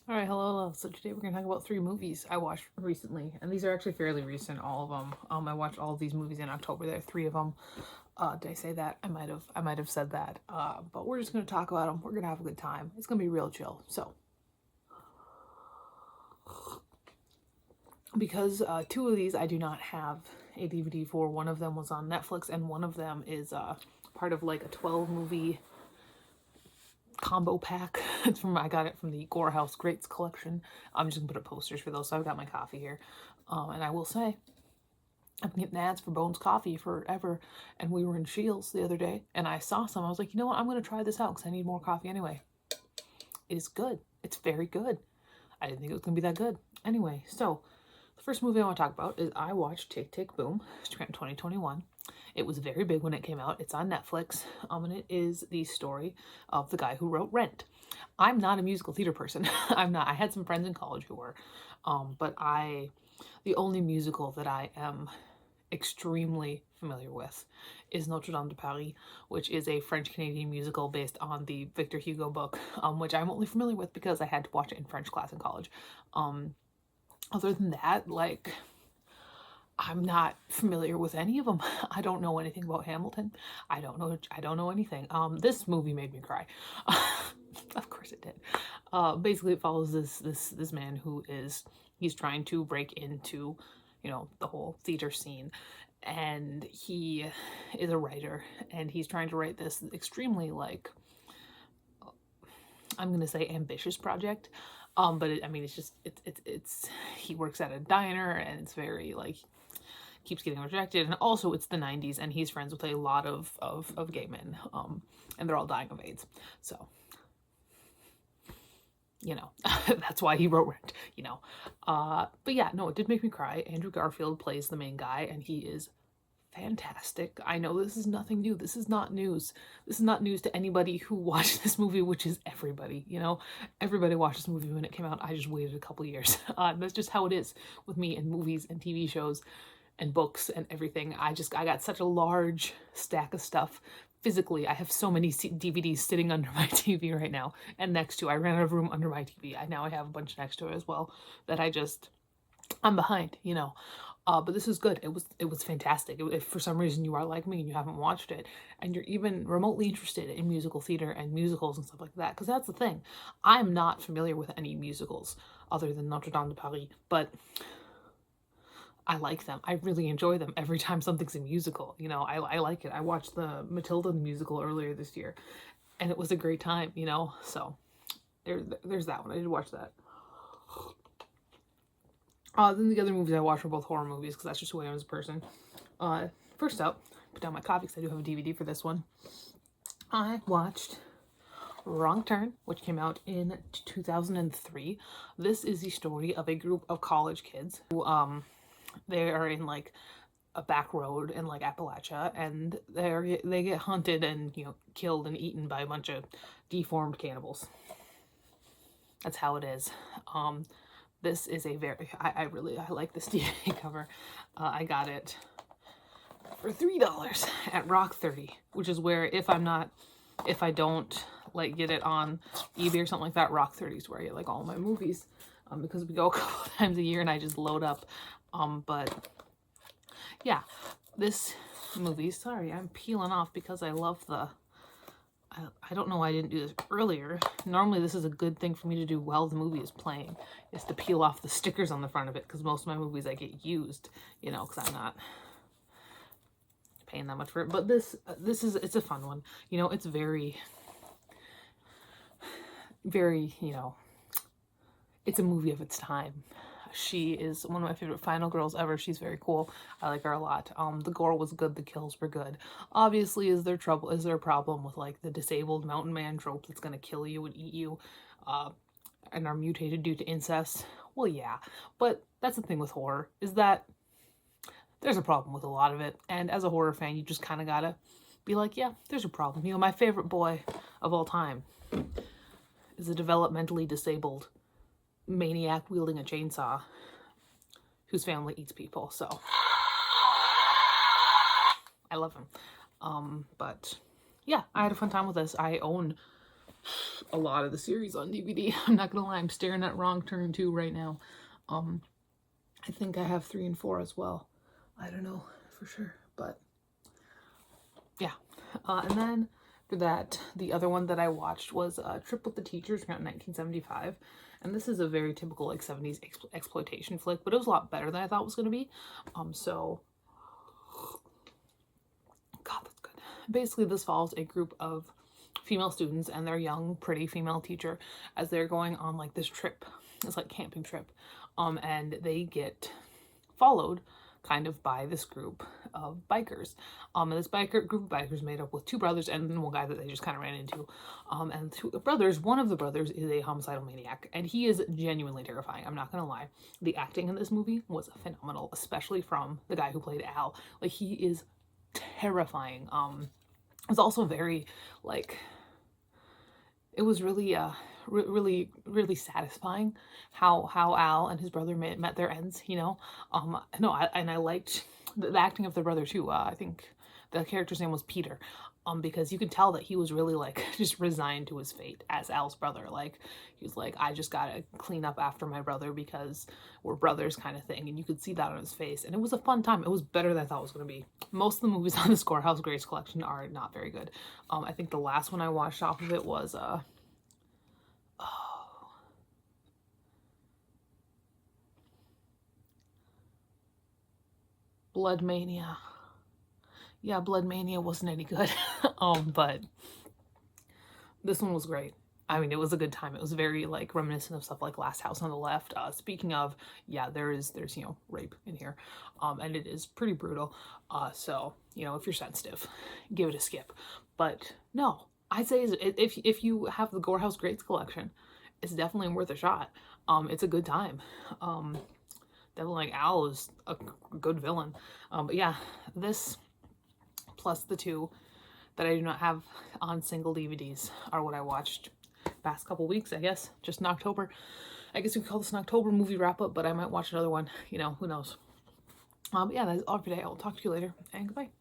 All right, hello. So today we're gonna talk about three movies I watched recently, and these are actually fairly recent, all of them. I watched all of these movies in October. There are three of them. Did I say that? I might have said that. But we're just gonna talk about them. We're gonna have a good time. It's gonna be real chill. So, because two of these I do not have a DVD for. One of them was on Netflix, and one of them is part of like a 12 movie combo pack. I got it from the Gore House Greats collection. I'm just gonna put up posters for those. So I've got my coffee here, and I will say I've been getting ads for Bones Coffee forever. And we were in Shields the other day, and I saw some. I was like, you know what? I'm gonna try this out because I need more coffee anyway. It is good. It's very good. I didn't think it was gonna be that good. Anyway, so the first movie I want to talk about is I watched Tick Tick Boom. It's from 2021. It was very big when it came out. It's on Netflix, and it is the story of the guy who wrote Rent. I'm not a musical theater person. I'm not. I had some friends in college who were, but the only musical that I am extremely familiar with is Notre Dame de Paris, which is a French Canadian musical based on the Victor Hugo book, which I'm only familiar with because I had to watch it in French class in college. Other than that, like, I'm not familiar with any of them. I don't know anything about Hamilton. I don't know anything. This movie made me cry. Of course it did. Basically it follows this man who he's trying to break into, the whole theater scene, and he is a writer, and he's trying to write this extremely, like, I'm gonna say ambitious project. But it's just it's he works at a diner, and it's very, like, keeps getting rejected, and also it's the 90s, and he's friends with a lot of gay men, and they're all dying of AIDS. So, that's why he wrote Rent. But yeah, no, it did make me cry. Andrew Garfield plays the main guy, and he is fantastic. I know this is nothing new. This is not news. This is not news to anybody who watched this movie, which is everybody. Everybody watched this movie when it came out. I just waited a couple years. That's just how it is with me and movies and TV shows and books and everything. I got such a large stack of stuff. Physically, I have so many DVDs sitting under my TV right now, and next to. I ran out of room under my TV. Now I have a bunch next to it as well that I'm behind. But this is good. It was fantastic. If for some reason you are like me and you haven't watched it, and you're even remotely interested in musical theater and musicals and stuff like that, because that's the thing. I'm not familiar with any musicals other than Notre Dame de Paris, but I like them. I really enjoy them every time something's a musical. I like it. I watched the Matilda musical earlier this year, and it was a great time. So there's that one. I did watch that. Then the other movies I watched were both horror movies because that's just who I am as a person. First up, put down my copy because I do have a DVD for this one. I watched Wrong Turn, which came out in 2003. This is the story of a group of college kids who they are in, like, a back road in, like, Appalachia, and they get hunted and killed and eaten by a bunch of deformed cannibals. That's how it is. This is a very I like this DVD cover. I got it for $3 at Rock 30, which is where if I don't, like, get it on eBay or something like that, Rock 30 is where I get, like, all my movies, because we go a couple times a year and I just load up. But yeah, this movie, sorry, I'm peeling off because I love I don't know why I didn't do this earlier. Normally this is a good thing for me to do while the movie is playing, is to peel off the stickers on the front of it, because most of my movies I get used, because I'm not paying that much for it. But it's a fun one. It's very, very, it's a movie of its time. She is one of my favorite final girls ever. She's very cool. I like her a lot. The gore was good. The kills were good. Obviously, is there a problem with, like, the disabled mountain man trope that's gonna kill you and eat you, and are mutated due to incest? Well, yeah. But that's the thing with horror, is that there's a problem with a lot of it. And as a horror fan, you just kind of gotta be like, yeah, there's a problem. My favorite boy of all time is a developmentally disabled maniac wielding a chainsaw whose family eats people. So I love him. But yeah, I had a fun time with this. I own a lot of the series on DVD. I'm not gonna lie, I'm staring at Wrong Turn 2 right now. I think I have 3 and 4 as well. I don't know for sure, but yeah. And then for that, the other one that I watched was Trip with the Teachers around 1975. And this is a very typical like 70s exploitation flick, but it was a lot better than I thought it was going to be. So, God, that's good. Basically, this follows a group of female students and their young, pretty female teacher as they're going on like this trip. It's like camping trip. And they get followed kind of by this group of bikers. And this group of bikers made up with 2 brothers and then one guy that they just kind of ran into. And 2 brothers, one of the brothers is a homicidal maniac, and he is genuinely terrifying. I'm not gonna lie. The acting in this movie was phenomenal, especially from the guy who played Al. Like, he is terrifying. It's also very, like, it was really really satisfying how Al and his brother met their ends, you know. No, I liked the acting of the brother too. I think the character's name was Peter, because you could tell that he was really like just resigned to his fate as Al's brother. Like, he was like, I just gotta clean up after my brother because we're brothers, kind of thing. And you could see that on his face, and it was a fun time. It was better than I thought it was gonna be. Most of the movies on the Scorehouse Grace collection are not very good. I think the last one I watched off of it was Blood Mania. Yeah, Blood Mania wasn't any good. But this one was great. I mean, it was a good time. It was very like reminiscent of stuff like Last House on the Left. Speaking of, yeah, there's you know, rape in here, and it is pretty brutal. So you know, if you're sensitive, give it a skip. But no, I'd say if you have the Gorehouse Greats collection, it's definitely worth a shot. It's a good time. Definitely, like, Al is a good villain. But yeah, this plus the 2 that I do not have on single DVDs are what I watched past couple weeks, I guess. Just in October. I guess we could call this an October movie wrap up, but I might watch another one. You know, who knows. But yeah, that's all for today. I will talk to you later, and goodbye.